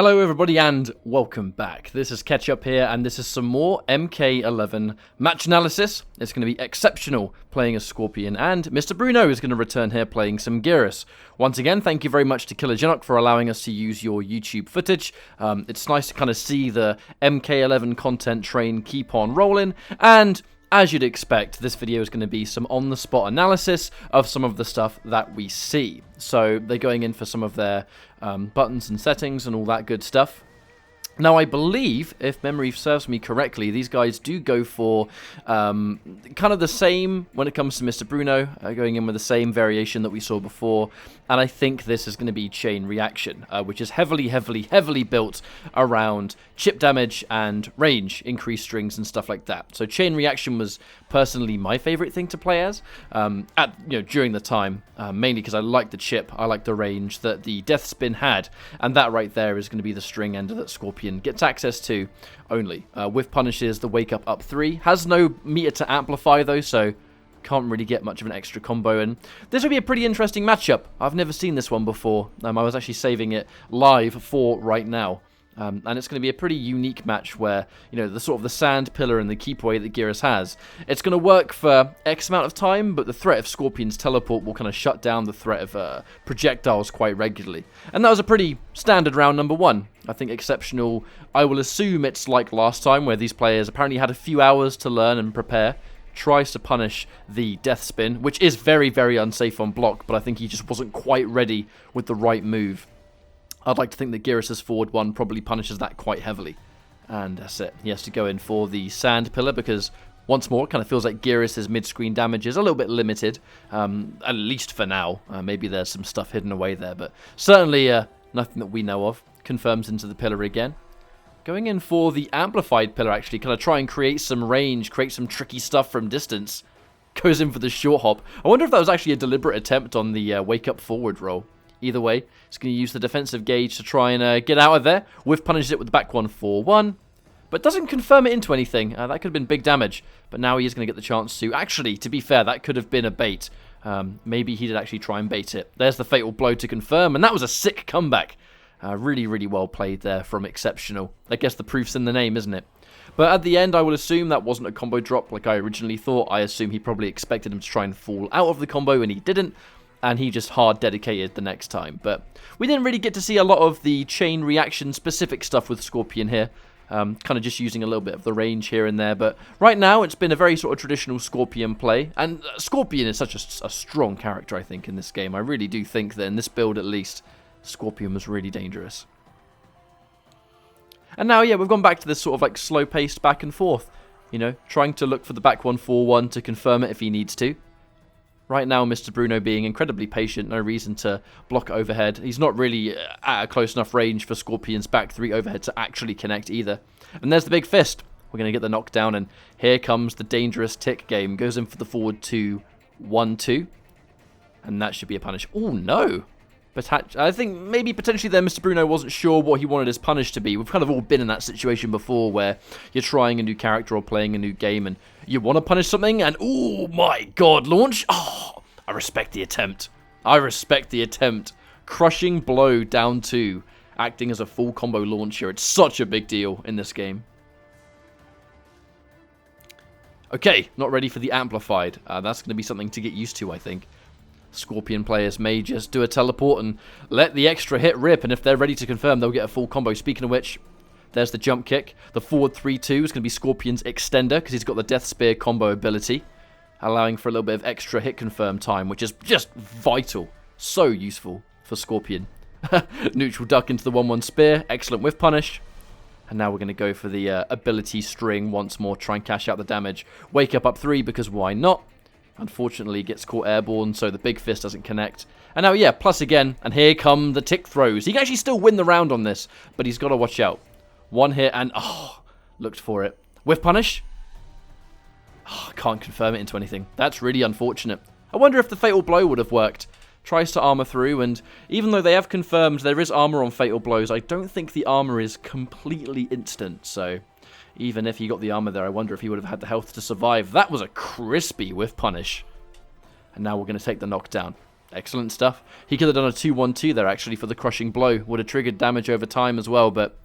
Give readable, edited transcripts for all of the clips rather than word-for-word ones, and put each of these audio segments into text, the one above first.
Hello everybody and welcome back. This is Ketchup here and this is some more MK11 match analysis. It's going to be exceptional playing as Scorpion and Mr. Bruno is going to return here playing some Geras. Once again, thank you very much to Killer Genok for allowing us to use your YouTube footage. It's nice to kind of see the MK11 content train keep on rolling, and as you'd expect, this video is going to be some on-the-spot analysis of some of the stuff that we see. So they're going in for some of their buttons and settings and all that good stuff. Now, I believe, if memory serves me correctly, these guys do go for kind of the same when it comes to Mr. Bruno, going in with the same variation that we saw before. And I think this is going to be Chain Reaction, which is heavily built around chip damage and range, increased strings and stuff like that. So Chain Reaction was personally my favorite thing to play as during the time, mainly because I like the chip, I like the range that the Death Spin had, and that right there is going to be the string ender that Scorpion gets access to only. Whiff punishes the wake up 3, has no meter to amplify though, so can't really get much of an extra combo, and this will be a pretty interesting matchup. I've never seen this one before. I was actually saving it live for right now. And it's going to be a pretty unique match where, the sort of the sand pillar and the keep away that Geras has. It's going to work for X amount of time, but the threat of Scorpion's teleport will kind of shut down the threat of projectiles quite regularly. And that was a pretty standard round number 1. I think exceptional. I will assume it's like last time where these players apparently had a few hours to learn and prepare. Tries to punish the Death Spin, which is very unsafe on block, but I think he just wasn't quite ready with the right move. I'd like to think that Geras' forward one probably punishes that quite heavily. And that's it. He has to go in for the Sand Pillar because, once more, it kind of feels like Geras' mid-screen damage is a little bit limited. At least for now. Maybe there's some stuff hidden away there, but certainly nothing that we know of. Confirms into the pillar again. Going in for the Amplified Pillar, actually. Kind of try and create some range, create some tricky stuff from distance. Goes in for the short hop. I wonder if that was actually a deliberate attempt on the wake-up forward roll. Either way, it's going to use the defensive gauge to try and get out of there. Whiff punishes it with the back one for 1, but doesn't confirm it into anything. That could have been big damage, but now he is going to get the chance to. Actually, to be fair, that could have been a bait. Maybe he did actually try and bait it. There's the fatal blow to confirm, and that was a sick comeback. Really well played there from Exceptional. I guess the proof's in the name, isn't it? But at the end, I will assume that wasn't a combo drop like I originally thought. I assume he probably expected him to try and fall out of the combo, and he didn't. And he just hard dedicated the next time. But we didn't really get to see a lot of the chain reaction specific stuff with Scorpion here. Kind of just using a little bit of the range here and there. But right now, it's been a very sort of traditional Scorpion play. And Scorpion is such a strong character, I think, in this game. I really do think that in this build, at least, Scorpion was really dangerous. And now, yeah, we've gone back to this sort of like slow-paced back and forth. Trying to look for the back 1-4-1 to confirm it if he needs to. Right now, Mr. Bruno being incredibly patient, no reason to block overhead. He's not really at a close enough range for Scorpion's back 3 overhead to actually connect either. And there's the big fist. We're going to get the knockdown, and here comes the dangerous tick game. Goes in for the forward 2-1-2. And that should be a punish. Oh, no. But I think maybe potentially there Mr. Bruno wasn't sure what he wanted his punish to be. We've kind of all been in that situation before where you're trying a new character or playing a new game and you want to punish something and oh my god, launch. Oh, I respect the attempt. Crushing blow down 2, acting as a full combo launcher. It's such a big deal in this game. Okay, not ready for the amplified. That's going to be something to get used to, I think. Scorpion players may just do a teleport and let the extra hit rip, and if they're ready to confirm, they'll get a full combo. Speaking of which, there's the jump kick. The forward 3-2 is going to be Scorpion's extender because he's got the Death Spear combo ability, allowing for a little bit of extra hit confirm time, which is just vital. So useful for Scorpion. Neutral duck into the 1-1 spear. Excellent whiff punish. And now we're going to go for the ability string once more. Try and cash out the damage. Wake up 3 because why not? Unfortunately, gets caught airborne, so the big fist doesn't connect. And now, yeah, plus again, and here come the tick throws. He can actually still win the round on this, but he's got to watch out. One hit, and, looked for it. Whiff punish? Can't confirm it into anything. That's really unfortunate. I wonder if the fatal blow would have worked. Tries to armor through, and even though they have confirmed there is armor on fatal blows, I don't think the armor is completely instant, so even if he got the armor there, I wonder if he would have had the health to survive. That was a crispy whiff punish. And now we're going to take the knockdown. Excellent stuff. He could have done a 2-1-2 there, actually, for the crushing blow. Would have triggered damage over time as well, but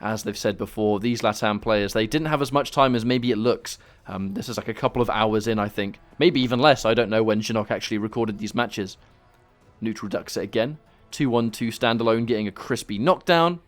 as they've said before, these LATAM players, they didn't have as much time as maybe it looks. This is like a couple of hours in, I think. Maybe even less. I don't know when Shinnok actually recorded these matches. Neutral ducks it again. 2-1-2 standalone, getting a crispy knockdown.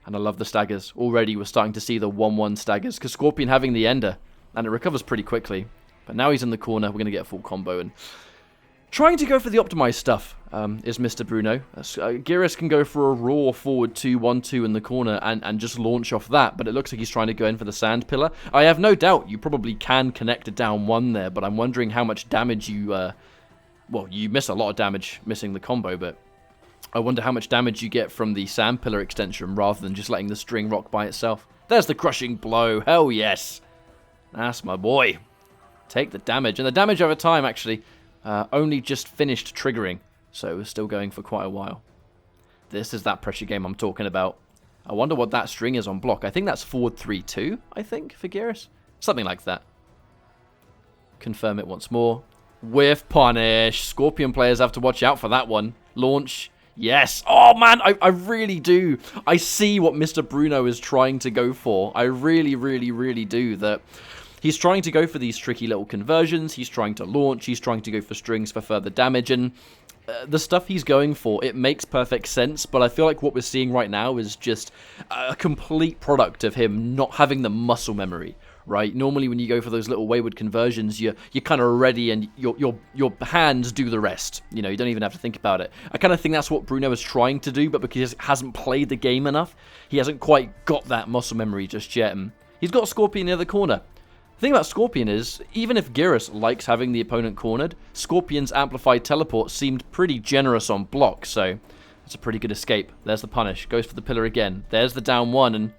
And I love the staggers. Already we're starting to see the 1-1 staggers, because Scorpion having the ender, and it recovers pretty quickly. But now he's in the corner, we're going to get a full combo, and trying to go for the optimized stuff is Mr. Bruno. Geras can go for a raw forward 2-1-2 in the corner and just launch off that, but it looks like he's trying to go in for the sand pillar. I have no doubt you probably can connect a down one there, but I'm wondering how much damage you... well, you miss a lot of damage missing the combo, but I wonder how much damage you get from the sand pillar extension rather than just letting the string rock by itself. There's the crushing blow. Hell yes. That's my boy. Take the damage. And the damage over time, actually... only just finished triggering, so we're still going for quite a while. This is that pressure game I'm talking about. I wonder what that string is on block. I think that's forward 3-2, I think, for Geras. Something like that. Confirm it once more. Whiff punish. Scorpion players have to watch out for that one. Launch. Yes. Oh, man, I really do. I see what Mr. Bruno is trying to go for. I really, really, really do. That... He's trying to go for these tricky little conversions, he's trying to launch, he's trying to go for strings for further damage, and the stuff he's going for, it makes perfect sense, but I feel like what we're seeing right now is just a complete product of him not having the muscle memory, right? Normally when you go for those little wayward conversions, you're kind of ready and your hands do the rest. You know, you don't even have to think about it. I kind of think that's what Bruno is trying to do, but because he hasn't played the game enough, he hasn't quite got that muscle memory just yet, and he's got Scorpion near the corner. The thing about Scorpion is, even if Geras likes having the opponent cornered, Scorpion's amplified teleport seemed pretty generous on block, so that's a pretty good escape. There's the punish, goes for the pillar again. There's the down one, and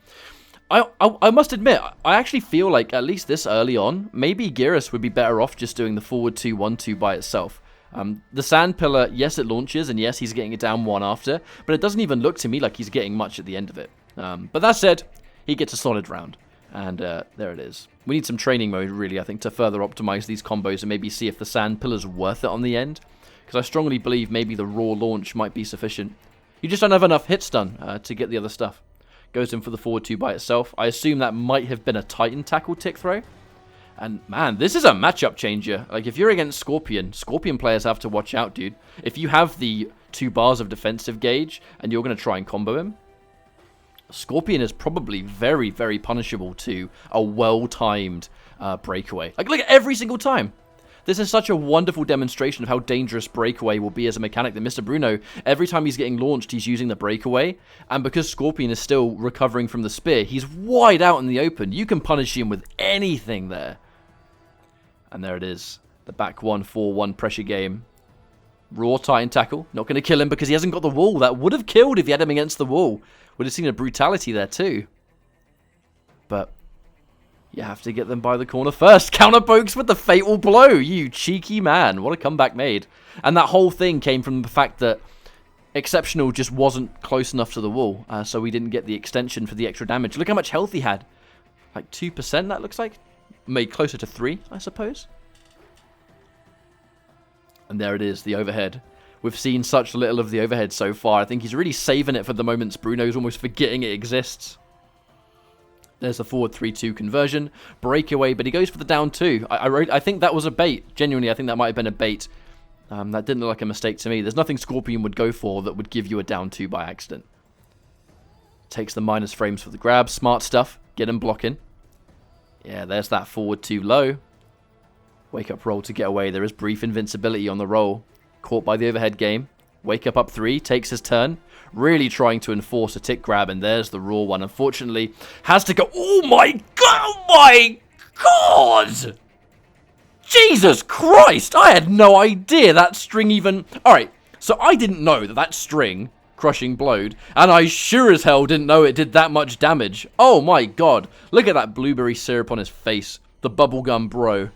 I must admit, I actually feel like, at least this early on, maybe Geras would be better off just doing the forward 2-1-2 by itself. The sand pillar, yes, it launches, and yes, he's getting a down one after, but it doesn't even look to me like he's getting much at the end of it. But that said, he gets a solid round. And there it is. We need some training mode, really, I think, to further optimize these combos and maybe see if the sand pillar's worth it on the end. Because I strongly believe maybe the raw launch might be sufficient. You just don't have enough hits done to get the other stuff. Goes in for the forward 2 by itself. I assume that might have been a Titan tackle tick throw. And, man, this is a matchup changer. Like, if you're against Scorpion, Scorpion players have to watch out, dude. If you have the 2 bars of defensive gauge and you're going to try and combo him, Scorpion is probably very, very punishable to a well-timed breakaway. Like, look at every single time. This is such a wonderful demonstration of how dangerous breakaway will be as a mechanic that Mr. Bruno, every time he's getting launched, he's using the breakaway. And because Scorpion is still recovering from the spear, he's wide out in the open. You can punish him with anything there. And there it is. The back 1-4-1 pressure game. Raw Titan tackle. Not going to kill him because he hasn't got the wall. That would have killed if he had him against the wall. Would have seen a brutality there too. But you have to get them by the corner first. Counter pokes with the fatal blow. You cheeky man. What a comeback made. And that whole thing came from the fact that Exceptional just wasn't close enough to the wall. So we didn't get the extension for the extra damage. Look how much health he had. Like 2% that looks like. Made closer to 3, I suppose. And there it is, the overhead. We've seen such little of the overhead so far. I think he's really saving it for the moments Bruno's almost forgetting it exists. There's the forward 3-2 conversion. Breakaway, but he goes for the down 2. I think that was a bait. Genuinely, I think that might have been a bait. That didn't look like a mistake to me. There's nothing Scorpion would go for that would give you a down 2 by accident. Takes the minus frames for the grab. Smart stuff. Get him blocking. Yeah, there's that forward 2 low. Wake up roll to get away. There is brief invincibility on the roll. Caught by the overhead game. Wake up 3. Takes his turn. Really trying to enforce a tick grab. And there's the raw one. Unfortunately, has to go. Oh my god! Oh my god! Jesus Christ! I had no idea that string even... Alright, so I didn't know that string, crushing blowed, and I sure as hell didn't know it did that much damage. Oh my god. Look at that blueberry syrup on his face. The bubblegum bro.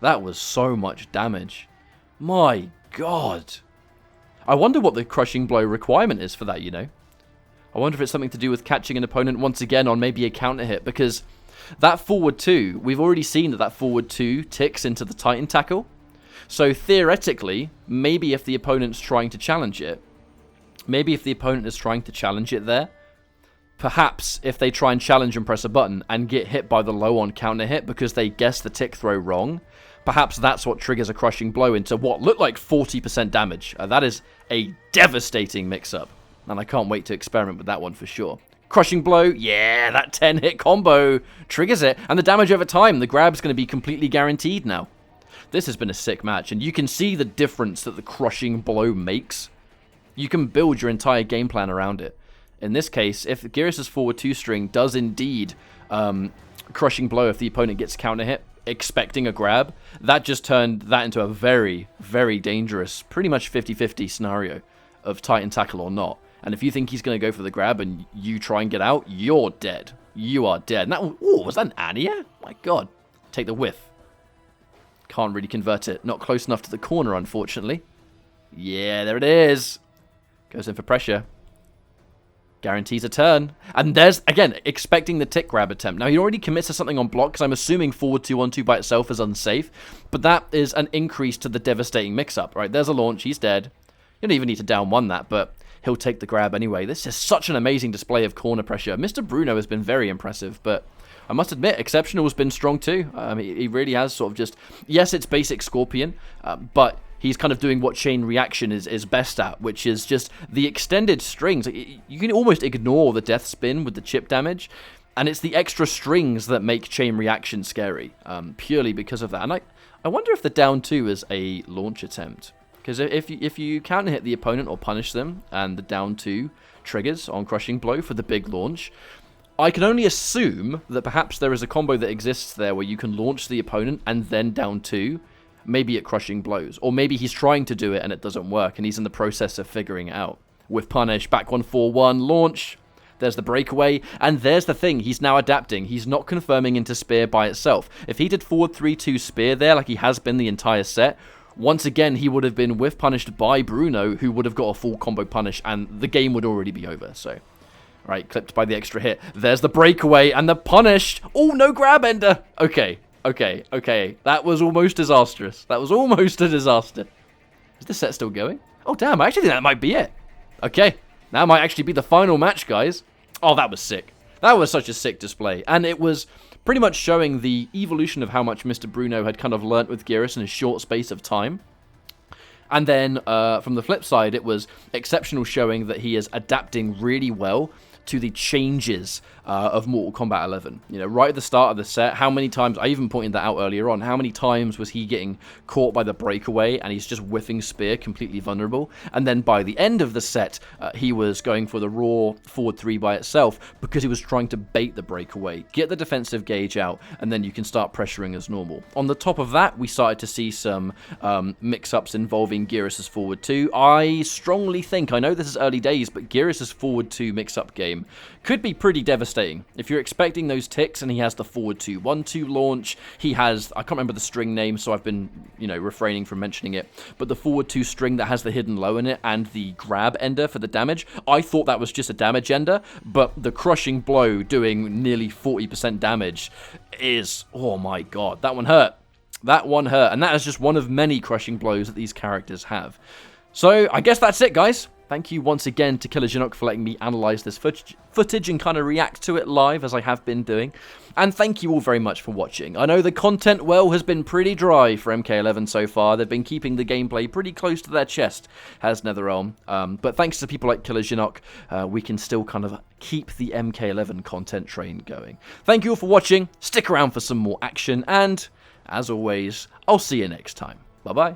That was so much damage. My god. I wonder what the crushing blow requirement is for that, you know. I wonder if it's something to do with catching an opponent once again on maybe a counter hit, because that forward 2, we've already seen that forward 2 ticks into the Titan tackle. So theoretically, maybe if the opponent's trying to challenge it, there, perhaps if they try and challenge and press a button and get hit by the low on counter hit because they guessed the tick throw wrong, perhaps that's what triggers a crushing blow into what looked like 40% damage. That is a devastating mix-up, and I can't wait to experiment with that one for sure. Crushing blow, yeah, that 10-hit combo triggers it, and the damage over time, the grab's going to be completely guaranteed now. This has been a sick match, and you can see the difference that the crushing blow makes. You can build your entire game plan around it. In this case, if Geras' forward 2-string does indeed crushing blow if the opponent gets counter hit, expecting a grab, that just turned that into a very, very dangerous, pretty much 50-50 scenario of Titan tackle or not. And if you think he's going to go for the grab and you try and get out, you're dead. You are dead. And that, ooh, was that an Ania? My god. Take the whiff. Can't really convert it. Not close enough to the corner, unfortunately. Yeah, there it is. Goes in for pressure. Guarantees a turn. And there's, again, expecting the tick grab attempt. Now, he already commits to something on block, because I'm assuming forward 2-1-2 by itself is unsafe. But that is an increase to the devastating mix-up, right? There's a launch. He's dead. You don't even need to down one that, but he'll take the grab anyway. This is such an amazing display of corner pressure. Mr. Bruno has been very impressive, but I must admit, Exceptional has been strong too. He really has sort of just... Yes, it's basic Scorpion, but he's kind of doing what Chain Reaction is best at, which is just the extended strings. You can almost ignore the death spin with the chip damage, and it's the extra strings that make Chain Reaction scary, purely because of that. And I wonder if the down 2 is a launch attempt. Because if you counter hit the opponent or punish them, and the down 2 triggers on Crushing Blow for the big launch, I can only assume that perhaps there is a combo that exists there where you can launch the opponent and then down 2, maybe at Crushing Blows. Or maybe he's trying to do it and it doesn't work, and he's in the process of figuring it out. With punish, back 1-4-1, launch, there's the breakaway, and there's the thing, he's now adapting. He's not confirming into spear by itself. If he did forward 3-2 spear there, like he has been the entire set, once again, he would have been whiff punished by Bruno, who would have got a full combo punish, and the game would already be over, so... Right, clipped by the extra hit. There's the breakaway and the punish. Oh, no grab ender. Okay. That was almost disastrous. That was almost a disaster. Is the set still going? Oh, damn. I actually think that might be it. Okay. That might actually be the final match, guys. Oh, that was sick. That was such a sick display. And it was pretty much showing the evolution of how much Mr. Bruno had kind of learnt with Geras in a short space of time. And then, from the flip side, it was Exceptional showing that he is adapting really well to the changes of Mortal Kombat 11. You know, right at the start of the set, how many times, I even pointed that out earlier on, how many times was he getting caught by the breakaway and he's just whiffing spear, completely vulnerable. And then by the end of the set, he was going for the raw forward 3 by itself because he was trying to bait the breakaway, get the defensive gauge out, and then you can start pressuring as normal. On the top of that, we started to see some mix-ups involving Geras' forward 2. I strongly think, I know this is early days, but Geras' forward 2 mix-up game could be pretty devastating. If you're expecting those ticks and he has the forward 2-1-2 launch, he has, I can't remember the string name, so I've been, refraining from mentioning it, but the forward 2 string that has the hidden low in it and the grab ender for the damage, I thought that was just a damage ender, but the crushing blow doing nearly 40% damage is, oh my god, that one hurt. That one hurt, and that is just one of many crushing blows that these characters have. So, I guess that's it, guys. Thank you once again to Killer Shinnok for letting me analyze this footage and kind of react to it live, as I have been doing. And thank you all very much for watching. I know the content well has been pretty dry for MK11 so far. They've been keeping the gameplay pretty close to their chest, has NetherRealm. But thanks to people like Killer Shinnok, we can still kind of keep the MK11 content train going. Thank you all for watching. Stick around for some more action. And, as always, I'll see you next time. Bye-bye.